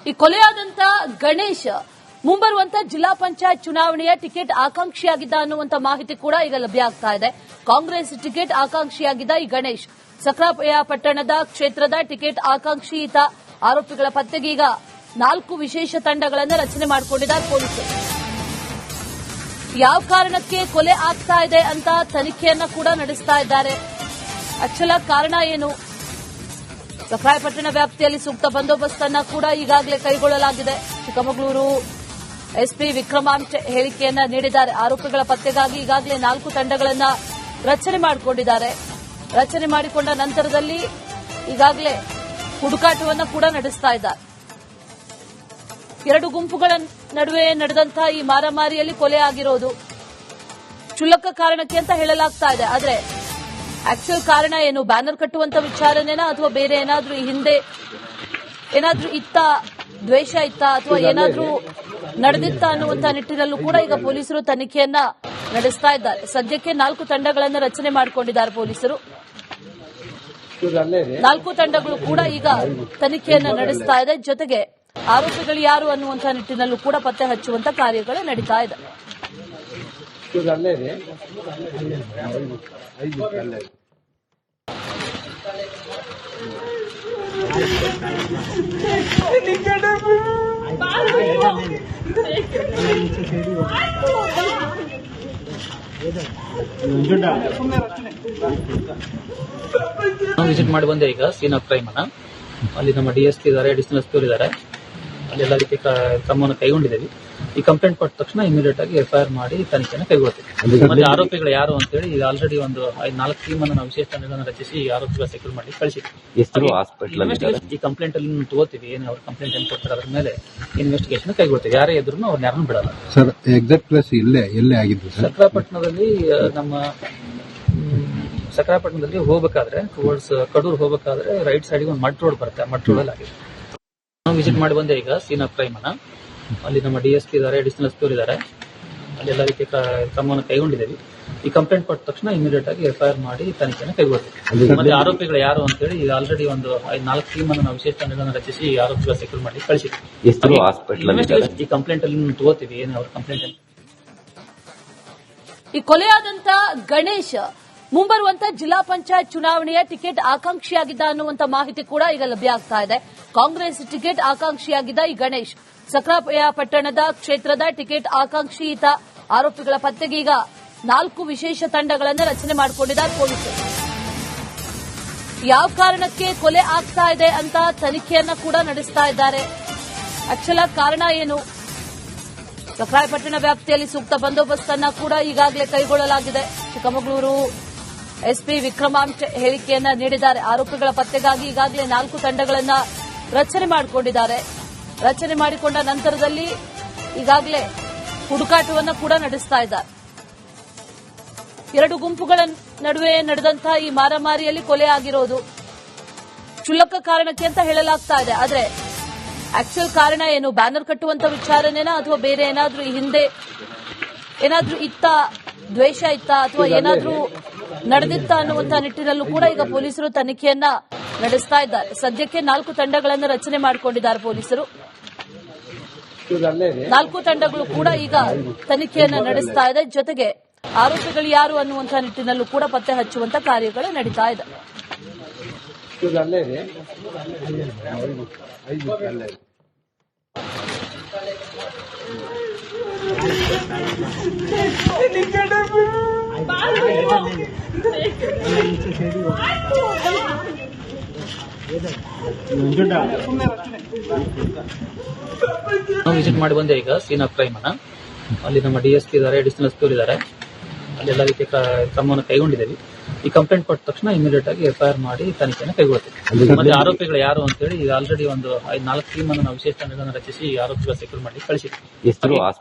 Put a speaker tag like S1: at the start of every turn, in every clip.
S1: ಈ ಕೊಲೆಯಾದಂತ ಗಣೇಶ್ ಮುಂಬರುವಂತ ಜಿಲ್ಲಾ ಪಂಚಾಯತ್ ಚುನಾವಣೆಯ ಟಿಕೆಟ್ ಆಕಾಂಕ್ಷಿಯಾಗಿದ್ದ ಅನ್ನುವಂತ ಮಾಹಿತಿ ಕೂಡ ಈಗ ಲಭ್ಯ ಆಗ್ತಾ ಇದೆ. ಕಾಂಗ್ರೆಸ್ ಟಿಕೆಟ್ ಆಕಾಂಕ್ಷಿಯಾಗಿದ್ದ ಈ ಗಣೇಶ್ ಸಕ್ರಾಪಟ್ಟಣದ ಕ್ಷೇತ್ರದ ಟಿಕೆಟ್ ಆಕಾಂಕ್ಷಿ ಈತ. ಆರೋಪಿಗಳ ಪತ್ತೆಗೆ ಈಗ 4 ವಿಶೇಷ ತಂಡಗಳನ್ನು ರಚನೆ ಮಾಡಿಕೊಂಡಿದ್ದಾರೆ ಪೊಲೀಸರು. ಯಾವ ಕಾರಣಕ್ಕೆ ಕೊಲೆ ಆಗ್ತಾ ಇದೆ ಅಂತ ತನಿಖೆಯನ್ನ ಕೂಡ ನಡೆಸ್ತಾ ಇದ್ದಾರೆ. ಅಚ್ಚಲ ಕಾರಣ ಏನು? ಸಕ್ರಾಯಪಟ್ಟಣ ವ್ಯಾಪ್ತಿಯಲ್ಲಿ ಸೂಕ್ತ ಬಂದೋಬಸ್ತ್ ಅನ್ನ ಕೂಡ ಈಗಾಗಲೇ ಕೈಗೊಳ್ಳಲಾಗಿದೆ. ಚಿಕ್ಕಮಗಳೂರು ಎಸ್ಪಿ ವಿಕ್ರಮಾಂಚ್ ಹೇಳಿಕೆಯನ್ನ ನೀಡಿದ್ದಾರೆ. ಆರೋಪಿಗಳ ಪತ್ತೆಗಾಗಿ ಈಗಾಗಲೇ 4 ತಂಡಗಳನ್ನ ರಚನೆ ಮಾಡಿಕೊಂಡಿದ್ದಾರೆ. ರಚನೆ ಮಾಡಿಕೊಂಡ ನಂತರದಲ್ಲಿ ಈಗಾಗಲೇ ಹುಡುಕಾಟವನ್ನು ಕೂಡ ನಡೆಸ್ತಾ ಇದ್ದಾರೆ. 2 ಗುಂಪುಗಳ ನಡುವೆ ನಡೆದಂತಹ ಈ ಮಾರಾಮಾರಿಯಲ್ಲಿ ಕೊಲೆ ಆಗಿರೋದು ಕ್ಷುಲ್ಲಕ ಕಾರಣಕ್ಕೆ ಅಂತ ಹೇಳಲಾಗ್ತಾ ಇದೆ. ಆದರೆ ಆಕ್ಚುಯಲ್ ಕಾರಣ ಏನು? ಬ್ಯಾನರ್ ಕಟ್ಟುವಂತ ವಿಚಾರನೇನಾ ಅಥವಾ ಬೇರೆ ಏನಾದ್ರೂ ಈ ಹಿಂದೆ ಏನಾದ್ರೂ ಇತ್ತ, ದ್ವೇಷ ಇತ್ತ ಅಥವಾ ಏನಾದ್ರೂ ನಡೆದಿತ್ತ ಅನ್ನುವಂತ ನಿಟ್ಟಿನಲ್ಲೂ ಕೂಡ ಈಗ ಪೊಲೀಸರು ತನಿಖೆಯನ್ನ ನಡೆಸ್ತಾ ಇದ್ದಾರೆ. ಸದ್ಯಕ್ಕೆ 4 ತಂಡಗಳನ್ನು ರಚನೆ ಮಾಡಿಕೊಂಡಿದ್ದಾರೆ ಪೊಲೀಸರು. 4 ತಂಡಗಳು ಕೂಡ ಈಗ ತನಿಖೆಯನ್ನ ನಡೆಸ್ತಾ ಇದೆ. ಜೊತೆಗೆ ಆರೋಪಿಗಳು ಯಾರು ಅನ್ನುವಂತ ನಿಟ್ಟಿನಲ್ಲೂ ಕೂಡ ಪತ್ತೆ ಹಚ್ಚುವಂತ ಕಾರ್ಯಗಳು ನಡೀತಾ ಇದೆ.
S2: ವಿಸಿಟ್ ಮಾಡಿ ಬಂದೆ ಈಗ ಸೀನ್ ಆಫ್ ಕ್ರೈಮ್ ಅನ್ನ. ಅಲ್ಲಿ ನಮ್ಮ ಡಿಎಸ್ಪಿ ಇದ್ದಾರೆ, ಅಡಿಷನಲ್ ಎಸ್ಪಿ ಇದ್ದಾರೆ. ಅಲ್ಲಿ ಎಲ್ಲ ರೀತಿ ಕ್ರಮವನ್ನು ಕೈಗೊಂಡಿದ್ದೇವೆ. ಈ ಕಂಪ್ಲೇಂಟ್ ಕೊಟ್ಟ ತಕ್ಷಣ ಇಮಿಡಿಯೇಟ್ ಆಗಿ ಎಫ್ಐಆರ್ ಮಾಡಿ ತನಿಖೆಯನ್ನು ಕೈಗೊಳ್ತೀವಿ. ಮತ್ತೆ ಆರೋಪಿಗಳು ಯಾರು ಅಂತ ಹೇಳಿ ಈಗ ಆಲ್ರೆಡಿ ಒಂದು 4 ಟೀಮ್ ಅನ್ನು ನಾವು ವಿಶೇಷ ತಂಡಗಳನ್ನು ರಚಿಸಿ ಈ ಆರೋಪಿಗಳ ಸೆಕ್ಯೂರ್ ಮಾಡಿ ಕಳಿಸಿದ್ವಿ. ಈ ಕಂಪ್ಲೇಂಟ್ ಅಲ್ಲಿ ತಗೋತೀವಿ. ಏನು ಅವ್ರ ಕಂಪ್ಲೇಂಟ್ ಏನು ಕೊಡ್ತಾರೆ ಅದ್ರ ಮೇಲೆ ಇನ್ವೆಸ್ಟಿಗೇಷನ್ ಕೈಗೊಳ್ತೀವಿ. ಯಾರೇ ಇದ್ರು ಅವ್ರನ್ನ ಯಾರನ್ನೂ ಬಿಡಲ್ಲ.
S3: ಸರ್, ಎಕ್ಸಾಕ್ಟ್ ಪ್ಲೇಸ್ ಎಲ್ಲೇ ಆಗಿದ್ದು?
S2: ಸಕ್ರಾಪಟ್ಟಣದಲ್ಲಿ ನಮ್ಮ ಸಕ್ರಾಪಟ್ಟಣದಲ್ಲಿ ಹೋಗಬೇಕಾದ್ರೆ ಟುವರ್ಡ್ಸ್ ಕಡೂರ್ ಹೋಗಬೇಕಾದ್ರೆ ರೈಟ್ ಸೈಡ್ಗೆ ಒಂದು ಮಡ್ ರೋಡ್ ಬರುತ್ತೆ. ಮಡ್ ರೋಡ್ ಅಲ್ಲಿ ಆಗಿದೆ. ವಿಸಿಟ್ ಮಾಡಿ ಬಂದೆ ಈಗ ಸೀನ್ ಆಫ್ ಕ್ರೈಮ್ ಅನ್ನ. ಅಲ್ಲಿ ನಮ್ಮ ಡಿಎಸ್ಪಿ ಇದ್ದಾರೆ, ಅಡಿಷನಲ್ ಎಸ್ಪಿ ಇದ್ದಾರೆ. ಅಲ್ಲಿ ಎಲ್ಲ ರೀತಿ ಕ್ರಮವನ್ನು ಕೈಗೊಂಡಿದ್ದೇವೆ. ಈ ಕಂಪ್ಲೇಂಟ್ ಕೊಟ್ಟ ತಕ್ಷಣ ಇಮಿಡಿಯೇಟ್ ಆಗಿ ಎಫ್ಐಆರ್ ಮಾಡಿ ತನಿಖೆಯನ್ನು ಕೈಗೊಳ್ತೀವಿ. ಮತ್ತೆ ಆರೋಪಿಗಳು ಯಾರು ಅಂತ ಹೇಳಿ ಈಗ ಆಲ್ರೆಡಿ ಒಂದು 4 ಟೀಮ್ ಅನ್ನು ನಾವು ವಿಶೇಷ ತಂಡಗಳನ್ನು ರಚಿಸಿ ಈ ಆರೋಪಿಗಳ ಸೆಕ್ಯೂರ್ ಮಾಡಿ ಕಳಿಸಿದ್ವಿ. ಈ ಕಂಪ್ಲೇಂಟ್ ಅಲ್ಲಿ ತಗೋತೀವಿ. ಏನು ಅವ್ರ ಕಂಪ್ಲೇಂಟ್
S1: ಈ ಕೊಲೆಯಾದಂತ ಗಣೇಶ್ ಮುಂಬರುವಂತ ಜಿಲ್ಲಾ ಪಂಚಾಯತ್ ಚುನಾವಣೆಯ ಟಿಕೆಟ್ ಆಕಾಂಕ್ಷಿಯಾಗಿದ್ದ ಅನ್ನುವಂತ ಮಾಹಿತಿ ಕೂಡ ಈಗ ಲಭ್ಯ ಆಗ್ತಾ ಇದೆ. ಕಾಂಗ್ರೆಸ್ ಟಿಕೆಟ್ ಆಕಾಂಕ್ಷಿಯಾಗಿದ್ದ ಈ ಗಣೇಶ್ ಸಕ್ರಾಪಟ್ಟಣದ ಕ್ಷೇತ್ರದ ಟಿಕೆಟ್ ಆಕಾಂಕ್ಷಿ ಈತ. ಆರೋಪಿಗಳ ಪತ್ತೆಗೆ ಈಗ 4 ವಿಶೇಷ ತಂಡಗಳನ್ನು ರಚನೆ ಮಾಡಿಕೊಂಡಿದ್ದಾರೆ ಪೊಲೀಸರು. ಯಾವ ಕಾರಣಕ್ಕೆ ಕೊಲೆ ಆಗ್ತಾ ಇದೆ ಅಂತ ತನಿಖೆಯನ್ನ ಕೂಡ ನಡೆಸ್ತಾ ಇದ್ದಾರೆ. ಅಚ್ಚಲ ಕಾರಣ ಏನು? ಸಕ್ರಾಯಪಟ್ಟಣ ವ್ಯಾಪ್ತಿಯಲ್ಲಿ ಸೂಕ್ತ ಬಂದೋಬಸ್ತ್ ಅನ್ನ ಕೂಡ ಈಗಾಗಲೇ ಕೈಗೊಳ್ಳಲಾಗಿದೆ. ಚಿಕ್ಕಮಗಳೂರು ಎಸ್ಪಿ ವಿಕ್ರಮಾಂಚ್ ಹೇಳಿಕೆಯನ್ನ ನೀಡಿದ್ದಾರೆ. ಆರೋಪಿಗಳ ಪತ್ತೆಗಾಗಿ ಈಗಾಗಲೇ 4 ತಂಡಗಳನ್ನ ರಚನೆ ಮಾಡಿಕೊಂಡಿದ್ದಾರೆ. ರಚನೆ ಮಾಡಿಕೊಂಡ ನಂತರದಲ್ಲಿ ಈಗಾಗಲೇ ಹುಡುಕಾಟವನ್ನು ಕೂಡ ನಡೆಸ್ತಾ ಇದ್ದಾರೆ. 2 ಗುಂಪುಗಳ ನಡುವೆ ನಡೆದಂತಹ ಈ ಮಾರಾಮಾರಿಯಲ್ಲಿ ಕೊಲೆ ಆಗಿರೋದು ಕ್ಷುಲ್ಲಕ ಕಾರಣಕ್ಕೆ ಅಂತ ಹೇಳಲಾಗ್ತಾ ಇದೆ. ಆದರೆ ಆಕ್ಚುಯಲ್ ಕಾರಣ ಏನು? ಬ್ಯಾನರ್ ಕಟ್ಟುವಂತ ವಿಚಾರನೇನಾ ಅಥವಾ ಬೇರೆ ಏನಾದ್ರೂ ಈ ಹಿಂದೆ ಏನಾದ್ರೂ ಇತ್ತ, ದ್ವೇಷ ಇತ್ತ ಅಥವಾ ಏನಾದ್ರೂ ನಡೆದಿತ್ತ ಅನ್ನುವಂತ ನಿಟ್ಟಿನಲ್ಲೂ ಕೂಡ ಈಗ ಪೊಲೀಸರು ತನಿಖೆಯನ್ನ ನಡೆಸ್ತಾ ಇದ್ದಾರೆ. ಸದ್ಯಕ್ಕೆ 4 ತಂಡಗಳನ್ನು ರಚನೆ ಮಾಡಿಕೊಂಡಿದ್ದಾರೆ ಪೊಲೀಸರು. 4 ತಂಡಗಳು ಕೂಡ ಈಗ ತನಿಖೆಯನ್ನ ನಡೆಸ್ತಾ ಇದೆ. ಜೊತೆಗೆ ಆರೋಪಿಗಳು ಯಾರು ಅನ್ನುವಂತ ನಿಟ್ಟಿನಲ್ಲೂ ಕೂಡ ಪತ್ತೆ ಹಚ್ಚುವಂತ ಕಾರ್ಯಗಳು ನಡೀತಾ ಇದೆ.
S2: ವಿಸಿಟ್ ಮಾಡಿ ಬಂದೆ ಈಗ ಸೀನ್ ಆಫ್ ಕ್ರೈಮ್ ಅನ್ನ. ಅಲ್ಲಿ ನಮ್ಮ ಡಿಎಸ್ಪಿ ಇದ್ದಾರೆ, ಅಡಿಷನಲ್ ಎಸ್ಪಿ ಇದ್ದಾರೆ. ಅಲ್ಲಿ ಎಲ್ಲ ರೀತಿ ಕ್ರಮವನ್ನು ಕೈಗೊಂಡಿದ್ದೇವೆ. ಈ ಕಂಪ್ಲೇಂಟ್ ಕೊಟ್ಟ ತಕ್ಷಣ ಇಮಿಡಿಯೇಟ್ ಆಗಿ ಎಫ್ಐಆರ್ ಮಾಡಿ ತನಿಖೆಯನ್ನು ಕೈಗೊಳ್ತೀವಿ. ಮತ್ತೆ ಆರೋಪಿಗಳು ಯಾರು ಅಂತ ಹೇಳಿ ಈಗ ಆಲ್ರೆಡಿ ಒಂದು 4 ಟೀಮ್ ಅನ್ನು ನಾವು ವಿಶೇಷ ತಂಡಗಳನ್ನು ರಚಿಸಿ ಈ ಆರೋಪಿಗಳ ಸೆಕ್ಯೂರ್ ಮಾಡಿ ಕಳಿಸಿದ್ವಿ.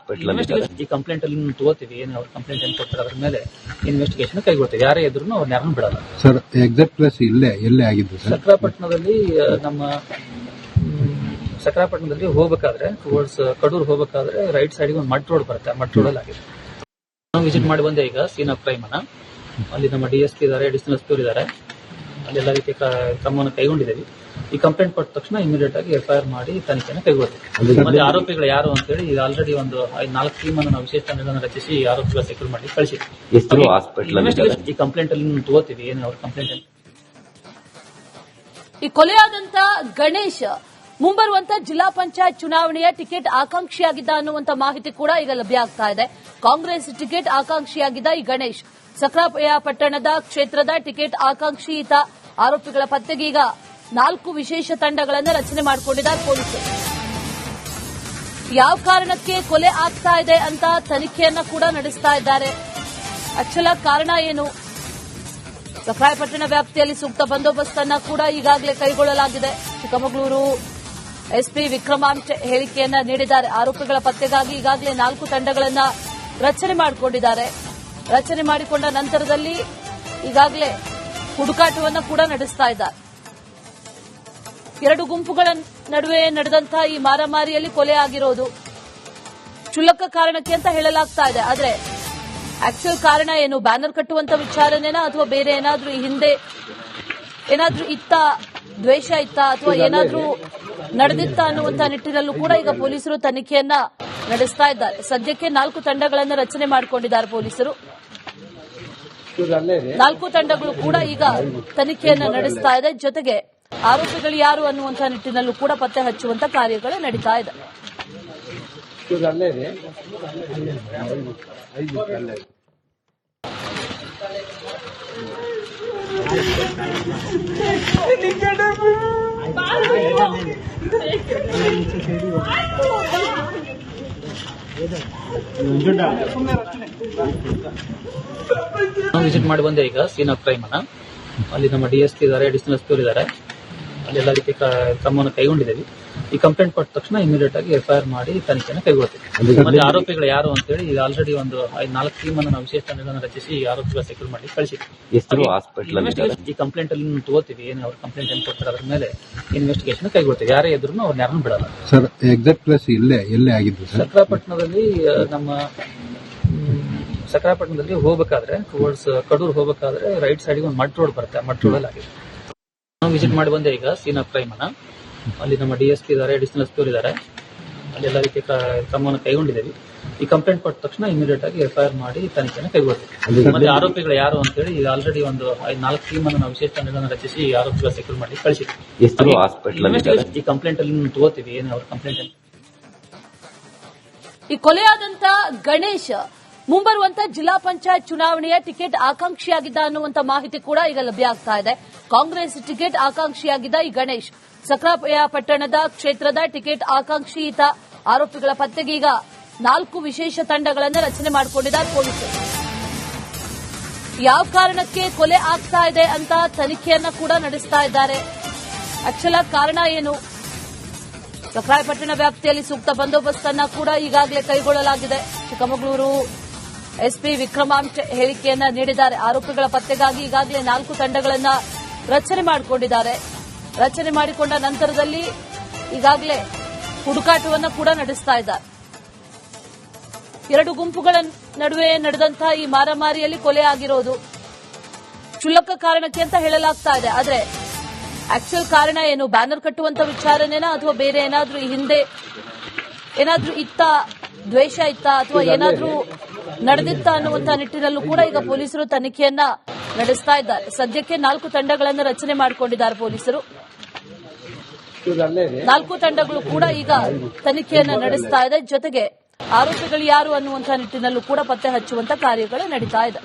S2: ಈ ಕಂಪ್ಲೇಂಟ್ ಅಲ್ಲಿ ತಗೋತೀವಿ. ಏನು ಅವ್ರ ಕಂಪ್ಲೇಂಟ್ ಏನು ಕೊಡ್ತಾರೆ ಅದ್ರ ಮೇಲೆ ಇನ್ವೆಸ್ಟಿಗೇಷನ್ ಕೈಗೊಳ್ತೀವಿ. ಯಾರೇ ಇದ್ರು ಅವ್ರನ್ನ ಯಾರನ್ನೂ ಬಿಡಲ್ಲ.
S3: ಸರ್, ಎಕ್ಸಾಕ್ಟ್ ಪ್ಲೇಸ್ ಎಲ್ಲೇ ಆಗಿದ್ದು?
S2: ಸಕ್ರಾಪಟ್ಟಣದಲ್ಲಿ ನಮ್ಮ ಸಕ್ರಾಪಟ್ಟಣದಲ್ಲಿ ಹೋಗಬೇಕಾದ್ರೆ ಟುವರ್ಡ್ಸ್ ಕಡೂರ್ ಹೋಗಬೇಕಾದ್ರೆ ರೈಟ್ ಸೈಡ್ಗೆ ಒಂದು ಮಡ್ ರೋಡ್ ಬರುತ್ತೆ. ಮಡ್ ರೋಡ್ ಅಲ್ಲಿ ಆಗಿದೆ. ವಿಸಿಟ್ ಮಾಡಿ ಬಂದೆ ಈಗ ಸೀನ್ ಆಫ್ ಕ್ರೈಮ್ ಅನ್ನ. ಅಲ್ಲಿ ನಮ್ಮ ಡಿಎಸ್ಪಿ ಇದ್ದಾರೆ, ಅಡಿಷನಲ್ ಎಸ್ಪಿ ಇದ್ದಾರೆ. ಅಲ್ಲಿ ಎಲ್ಲ ರೀತಿ ಕ್ರಮವನ್ನು ಕೈಗೊಂಡಿದ್ದೇವೆ. ಈ ಕಂಪ್ಲೇಂಟ್ ಕೊಟ್ಟ ತಕ್ಷಣ ಇಮಿಡಿಯೇಟ್ ಆಗಿ FIR ಮಾಡಿ ತನಿಖೆಯನ್ನು ಕೈಗೊಳ್ಳುತ್ತೆ. ಮತ್ತೆ ಆರೋಪಿಗಳು ಯಾರು ಅಂತ ಹೇಳಿ ಈಗ ಆಲ್ರೆಡಿ ಒಂದು 4 ಟೀಮ್ ಅನ್ನು ನಾವು ವಿಶೇಷ ತಂಡಗಳನ್ನು ರಚಿಸಿ ಆರೋಪಿಗಳ ಸೆಕ್ಯೂರ್ ಮಾಡಿ ಕಳಿಸಿದ್ವಿ. ಈ ಕಂಪ್ಲೇಂಟ್ ಅಲ್ಲಿ ತಗೋತೀವಿ ಏನು ಅವ್ರ ಕಂಪ್ಲೇಂಟ್ ಅಲ್ಲಿ.
S1: ಈ ಕೊಲೆಯಾದಂತ ಗಣೇಶ್ ಮುಂಬರುವಂತ ಜಿಲ್ಲಾ ಪಂಚಾಯತ್ ಚುನಾವಣೆಯ ಟಿಕೆಟ್ ಆಕಾಂಕ್ಷಿಯಾಗಿದ್ದ ಅನ್ನುವಂತ ಮಾಹಿತಿ ಕೂಡ ಈಗ ಲಭ್ಯ ಆಗ್ತಾ ಇದೆ. ಕಾಂಗ್ರೆಸ್ ಟಿಕೆಟ್ ಆಕಾಂಕ್ಷಿಯಾಗಿದ್ದ ಈ ಗಣೇಶ್ ಸಕ್ರಾಪಯ ಪಟ್ಟಣದ ಕ್ಷೇತ್ರದ ಟಿಕೆಟ್ ಆಕಾಂಕ್ಷಿ ಈತ. ಆರೋಪಿಗಳ ಪತ್ತೆಗೆ ಈಗ 4 ವಿಶೇಷ ತಂಡಗಳನ್ನು ರಚನೆ ಮಾಡಿಕೊಂಡಿದ್ದಾರೆ ಪೊಲೀಸರು. ಯಾವ ಕಾರಣಕ್ಕೆ ಕೊಲೆ ಆಗ್ತಾ ಇದೆ ಅಂತ ತನಿಖೆಯನ್ನ ಕೂಡ ನಡೆಸ್ತಾ ಇದ್ದಾರೆ. ಆಕ್ಚುಲ್ ಕಾರಣ ಏನು, ಸಕ್ರಾಯಪಟ್ಟಣ ವ್ಯಾಪ್ತಿಯಲ್ಲಿ ಸೂಕ್ತ ಬಂದೋಬಸ್ತ್ ಅನ್ನ ಕೂಡ ಈಗಾಗಲೇ ಕೈಗೊಳ್ಳಲಾಗಿದೆ. ಚಿಕ್ಕಮಗಳೂರು ಎಸ್ಪಿ ವಿಕ್ರಮಾಂಶ್ ಹೇಳಿಕೆಯನ್ನ ನೀಡಿದ್ದಾರೆ. ಆರೋಪಿಗಳ ಪತ್ತೆಗಾಗಿ ಈಗಾಗಲೇ 4 ತಂಡಗಳನ್ನ ರಚನೆ ಮಾಡಿಕೊಂಡಿದ್ದಾರೆ. ರಚನೆ ಮಾಡಿಕೊಂಡ ನಂತರದಲ್ಲಿ ಈಗಾಗಲೇ ಹುಡುಕಾಟವನ್ನು ಕೂಡ ನಡೆಸ್ತಾ ಇದ್ದಾರೆ. 2 ಗುಂಪುಗಳ ನಡುವೆ ನಡೆದಂತಹ ಈ ಮಾರಾಮಾರಿಯಲ್ಲಿ ಕೊಲೆ ಆಗಿರೋದು ಕ್ಷುಲ್ಲಕ ಕಾರಣಕ್ಕೆ ಅಂತ ಹೇಳಲಾಗ್ತಾ ಇದೆ. ಆದರೆ ಆಕ್ಚುಲ್ ಕಾರಣ ಏನು, ಬ್ಯಾನರ್ ಕಟ್ಟುವಂತ ವಿಚಾರನೇನಾ ಅಥವಾ ಬೇರೆ ಏನಾದ್ರೂ ಈ ಹಿಂದೆ ಏನಾದ್ರೂ ಇತ್ತ, ದ್ವೇಷ ಇತ್ತ ಅಥವಾ ಏನಾದ್ರೂ ನಡೆದಿತ್ತ ಅನ್ನುವಂತ ನಿಟ್ಟಿನಲ್ಲೂ ಕೂಡ ಈಗ ಪೊಲೀಸರು ತನಿಖೆಯನ್ನ ನಡೆಸ್ತಾ ಇದ್ದಾರೆ. ಸದ್ಯಕ್ಕೆ 4 ತಂಡಗಳನ್ನು ರಚನೆ ಮಾಡಿಕೊಂಡಿದ್ದಾರೆ ಪೊಲೀಸರು. 4 ತಂಡಗಳು ಕೂಡ ಈಗ ತನಿಖೆಯನ್ನ ನಡೆಸ್ತಾ ಇದೆ. ಜೊತೆಗೆ ಆರೋಪಿಗಳು ಯಾರು ಅನ್ನುವಂತ ನಿಟ್ಟಿನಲ್ಲೂ ಕೂಡ ಪತ್ತೆ ಹಚ್ಚುವಂತ ಕಾರ್ಯಗಳು ನಡೀತಾ ಇದೆ.
S2: ನಾವು ವಿಸಿಟ್ ಮಾಡಿ ಬಂದೆ ಈಗ ಸೀನ್ ಆಫ್ ಕ್ರೈಮ್ ಅನ್ನ. ಅಲ್ಲಿ ನಮ್ಮ DSP ಇದ್ದಾರೆ, ಅಡಿಷನಲ್ SP ಇದ್ದಾರೆ. ಅಲ್ಲಿ ಎಲ್ಲ ರೀತಿಯ ಕ್ರಮವನ್ನು ಕೈಗೊಂಡಿದ್ದೇವೆ. ಈ ಕಂಪ್ಲೇಂಟ್ ಕೊಟ್ಟ ತಕ್ಷಣ ಇಮಿಡಿಯೇಟ್ ಆಗಿ FIR ಮಾಡಿ ತನಿಖೆಯನ್ನು ಕೈಗೊಳ್ಳುತ್ತೆ. ಮತ್ತೆ ಆರೋಪಿಗಳು ಯಾರು ಅಂತ ಹೇಳಿ ಈಗ ಆಲ್ರೆಡಿ ಒಂದು 4 ಟೀಮ್ ಅನ್ನು ನಾವು ವಿಶೇಷ ತಂಡಗಳನ್ನು ರಚಿಸಿ ಆರೋಪಿಗಳ ಸೆಕ್ಯೂರ್ ಮಾಡಿ ಕಳಿಸಿದ್ವಿ. ಈ ಕಂಪ್ಲೇಂಟ್ ಅಲ್ಲಿ ತಗೋತೀವಿ ಏನು ಅವ್ರ ಕಂಪ್ಲೇಂಟ್ ಏನು ಕೊಡ್ತಾರೆ ಅದ್ರ ಮೇಲೆ ಇನ್ವೆಸ್ಟಿಗೇಷನ್ ಕೈಗೊಳ್ತೀವಿ. ಯಾರೇ ಇದ್ರು ಅವ್ರನ್ನ ಯಾರನ್ನೂ ಬಿಡಲ್ಲ.
S3: ಸರ್ ಎಕ್ಸಾಕ್ಟ್ ಪ್ಲೇಸ್ ಎಲ್ಲೇ ಆಗಿದ್ದು ಸರ್?
S2: ಸಕ್ರಾಪಟ್ಟಣದಲ್ಲಿ ನಮ್ಮ ಸಕ್ರಾಪಟ್ಟಣದಲ್ಲಿ ಹೋಗಬೇಕಾದ್ರೆ ಟುವರ್ಡ್ಸ್ ಕಡೂರ್ ಹೋಗಬೇಕಾದ್ರೆ ರೈಟ್ ಸೈಡ್ ಒಂದು ಮಡ್ ರೋಡ್ ಬರುತ್ತೆ. ಮಡ್ ರೋಡ್ ಅಲ್ಲಿ ಆಗಿದೆ. ನಾವು ವಿಸಿಟ್ ಮಾಡಿ ಬಂದೆ ಈಗ ಸೀನ್ ಆಫ್ ಕ್ರೈಮ್ ಅನ್ನ. ಅಲ್ಲಿ ನಮ್ಮ DSP ಇದ್ದಾರೆ, ಅಡಿಷನಲ್ SP ಇದ್ದಾರೆ. ಅಲ್ಲಿ ಎಲ್ಲ ರೀತಿಯ ಕ್ರಮವನ್ನು ಕೈಗೊಂಡಿದ್ದೇವೆ. ಈ ಕಂಪ್ಲೇಂಟ್ ಕೊಟ್ಟ ತಕ್ಷಣ ಇಮಿಡಿಯೇಟ್ ಆಗಿ FIR ಮಾಡಿ ತನಿಖೆಯನ್ನು ಕೈಗೊಳ್ಳುತ್ತೆ. ಮತ್ತೆ ಆರೋಪಿಗಳು ಯಾರು ಅಂತ ಹೇಳಿ ಈಗ ಆಲ್ರೆಡಿ ಒಂದು 4 ಟೀಮ್ ಅನ್ನು ನಾವು ವಿಶೇಷ ತಂಡಗಳನ್ನು ರಚಿಸಿ ಆರೋಪಿಗಳ ಸೆಕ್ಯೂರ್ ಮಾಡಿ ಕಳಿಸಿದ್ವಿ. ಈ ಕಂಪ್ಲೇಂಟ್ ಅಲ್ಲಿ ತಗೋತೀವಿ ಏನು ಅವ್ರ ಕಂಪ್ಲೇಂಟ್ ಅಲ್ಲಿ.
S1: ಈ ಕೊಲೆಯಾದಂತ ಗಣೇಶ್ ಮುಂಬರುವಂತ ಜಿಲ್ಲಾ ಪಂಚಾಯತ್ ಚುನಾವಣೆಯ ಟಿಕೆಟ್ ಆಕಾಂಕ್ಷಿಯಾಗಿದ್ದ ಅನ್ನುವಂತ ಮಾಹಿತಿ ಕೂಡ ಈಗ ಲಭ್ಯ ಆಗ್ತಾ ಇದೆ. ಕಾಂಗ್ರೆಸ್ ಟಿಕೆಟ್ ಆಕಾಂಕ್ಷಿಯಾಗಿದ್ದ ಈ ಗಣೇಶ್ ಸಕ್ರಾಪಯ ಪಟ್ಟಣದ ಕ್ಷೇತ್ರದ ಟಿಕೆಟ್ ಆಕಾಂಕ್ಷಿ ಈತ. ಆರೋಪಿಗಳ ಪತ್ತೆಗೆ ಈಗ 4 ವಿಶೇಷ ತಂಡಗಳನ್ನು ರಚನೆ ಮಾಡಿಕೊಂಡಿದ್ದಾರೆ ಪೊಲೀಸರು. ಯಾವ ಕಾರಣಕ್ಕೆ ಕೊಲೆ ಆಗ್ತಾ ಇದೆ ಅಂತ ತನಿಖೆಯನ್ನ ಕೂಡ ನಡೆಸ್ತಾ ಇದ್ದಾರೆ. ಆಕ್ಚುಲ್ ಕಾರಣ ಏನು, ಸಕ್ರಾಯಪಟ್ಟಣ ವ್ಯಾಪ್ತಿಯಲ್ಲಿ ಸೂಕ್ತ ಬಂದೋಬಸ್ತ್ ಅನ್ನ ಕೂಡ ಈಗಾಗಲೇ ಕೈಗೊಳ್ಳಲಾಗಿದೆ. ಚಿಕ್ಕಮಗಳೂರು ಎಸ್ಪಿ ವಿಕ್ರಮಾಂಶ್ ಹೇಳಿಕೆಯನ್ನ ನೀಡಿದ್ದಾರೆ. ಆರೋಪಿಗಳ ಪತ್ತೆಗಾಗಿ ಈಗಾಗಲೇ 4 ತಂಡಗಳನ್ನ ರಚನೆ ಮಾಡಿಕೊಂಡಿದ್ದಾರೆ. ರಚನೆ ಮಾಡಿಕೊಂಡ ನಂತರದಲ್ಲಿ ಈಗಾಗಲೇ ಹುಡುಕಾಟವನ್ನು ಕೂಡ ನಡೆಸ್ತಾ ಇದ್ದಾರೆ. 2 ಗುಂಪುಗಳ ನಡುವೆ ನಡೆದಂತಹ ಈ ಮಾರಾಮಾರಿಯಲ್ಲಿ ಕೊಲೆ ಆಗಿರೋದು ಕ್ಷುಲ್ಲಕ ಕಾರಣಕ್ಕೆ ಅಂತ ಹೇಳಲಾಗ್ತಾ ಇದೆ. ಆದರೆ ಆಕ್ಚುಲ್ ಕಾರಣ ಏನು, ಬ್ಯಾನರ್ ಕಟ್ಟುವಂತ ವಿಚಾರನೇನಾ ಅಥವಾ ಬೇರೆ ಏನಾದ್ರೂ ಈ ಹಿಂದೆ ಏನಾದ್ರೂ ಇತ್ತ, ದ್ವೇಷ ಇತ್ತ ಅಥವಾ ಏನಾದ್ರೂ ನಡೆದಿತ್ತ ಅನ್ನುವಂತ ನಿಟ್ಟಿನಲ್ಲೂ ಕೂಡ ಈಗ ಪೊಲೀಸರು ತನಿಖೆಯನ್ನ ನಡೆಸ್ತಾ ಇದ್ದಾರೆ. ಸದ್ಯಕ್ಕೆ 4 ತಂಡಗಳನ್ನು ರಚನೆ ಮಾಡಿಕೊಂಡಿದ್ದಾರೆ ಪೊಲೀಸರು. 4 ತಂಡಗಳು ಕೂಡ ಈಗ ತನಿಖೆಯನ್ನ ನಡೆಸ್ತಾ ಇದೆ. ಜೊತೆಗೆ ಆರೋಪಿಗಳು ಯಾರು ಅನ್ನುವಂತ ನಿಟ್ಟಿನಲ್ಲೂ ಕೂಡ ಪತ್ತೆ ಹಚ್ಚುವಂತ ಕಾರ್ಯಗಳು ನಡೀತಾ ಇದೆ.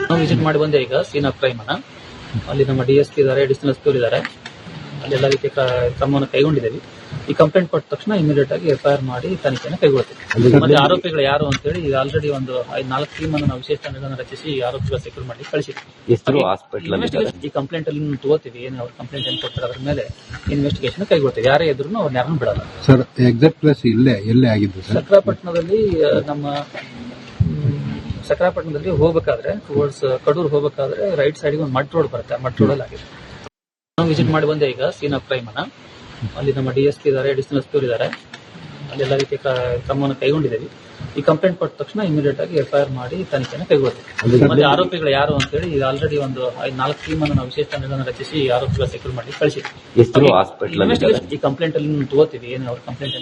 S2: ನಾವು ವಿಸಿಟ್ ಮಾಡಿ ಬಂದೆ ಈಗ ಸೀನ್ ಆಫ್ ಕ್ರೈಮ್ ಅನ್ನ. ಅಲ್ಲಿ ನಮ್ಮ DSP ಇದ್ದಾರೆ, ಅಡಿಷನಲ್ SP ಇದ್ದಾರೆ. ಅಲ್ಲಿ ಎಲ್ಲ ರೀತಿಯ ಕ್ರಮವನ್ನು ಕೈಗೊಂಡಿದ್ದೇವೆ. ಈ ಕಂಪ್ಲೇಂಟ್ ಕೊಟ್ಟ ತಕ್ಷಣ ಇಮಿಡಿಯೇಟ್ ಆಗಿ FIR ಮಾಡಿ ತನಿಖೆಯನ್ನು ಕೈಗೊಳ್ಳುತ್ತೆ. ಮತ್ತೆ ಆರೋಪಿಗಳು ಯಾರು ಅಂತ ಹೇಳಿ ಈಗ ಆಲ್ರೆಡಿ ಒಂದು 4 ಟೀಮ್ ಅನ್ನು ನಾವು ವಿಶೇಷ ತಂಡಗಳನ್ನು ರಚಿಸಿ ಆರೋಪಿಗಳ ಸೆಕ್ಯೂರ್ ಮಾಡಿ ಕಳಿಸಿದ್ವಿ. ಈ ಕಂಪ್ಲೇಂಟ್ ಅಲ್ಲಿ ತಗೋತೀವಿ ಏನು ಅವ್ರ ಕಂಪ್ಲೇಂಟ್ ಏನು ಕೊಡ್ತಾರೆ ಅದ್ರ ಮೇಲೆ ಇನ್ವೆಸ್ಟಿಗೇಷನ್ ಕೈಗೊಳ್ತೀವಿ. ಯಾರೇ ಇದ್ರು ಅವ್ರನ್ನ ಯಾರನ್ನೂ ಬಿಡಲ್ಲ.
S3: ಸರ್ ಎಕ್ಸಾಕ್ಟ್ ಪ್ಲೇಸ್ ಎಲ್ಲೇ ಆಗಿದ್ದು ಸರ್?
S2: ಸಕ್ರಾಪಟ್ಟಣದಲ್ಲಿ ನಮ್ಮ ಸಕ್ರಾಪಟ್ಟಣದಲ್ಲಿ ಹೋಗಬೇಕಾದ್ರೆ ಟುವರ್ಡ್ಸ್ ಕಡೂರ್ ಹೋಗಬೇಕಾದ್ರೆ ರೈಟ್ ಸೈಡ್ ಒಂದು ಮಡ್ ರೋಡ್ ಬರುತ್ತೆ, ಮಡ್ ರೋಡ್ ಅಲ್ಲಿ ಆಗಿದೆ. ನಾವು ವಿಸಿಟ್ ಮಾಡಿ ಬಂದೆ ಈಗ ಸೀನ್ ಆಫ್ ಕ್ರೈಮ್ ಅನ್ನ. ಅಲ್ಲಿ ನಮ್ಮ DSP ಇದ್ದಾರೆ, ಅಡಿಷನಲ್ ಎಸ್ಪಿ ಇದ್ದಾರೆ, ಅಲ್ಲಿ ಎಲ್ಲ ರೀತಿಯ ಕ್ರಮವನ್ನು ಕೈಗೊಂಡಿದ್ದೀವಿ. ಈ ಕಂಪ್ಲೇಂಟ್ ಕೊಟ್ಟ ತಕ್ಷಣ ಇಮಿಡಿಯೇಟ್ ಆಗಿ FIR ಮಾಡಿ ತನಿಖೆಯನ್ನು ಕೈಗೊಳ್ಳುತ್ತೆ. ಮತ್ತೆ ಆರೋಪಿಗಳು ಯಾರು ಅಂತ ಹೇಳಿ ಈಗ ಆಲ್ರೆಡಿ ಒಂದು 4 ಟೀಮ್ ಅನ್ನು ನಾವು ವಿಶೇಷ ತಂಡಗಳನ್ನು ರಚಿಸಿ ಆರೋಪಿಗಳ ಸೆಕ್ಯೂರ್ ಮಾಡಿ ಕಳಿಸಿದ್ವಿ. ಈ ಕಂಪ್ಲೇಂಟ್ ಅಲ್ಲಿ ತಗೋತೀವಿ, ಏನು ಅವ್ರ ಕಂಪ್ಲೇಂಟ್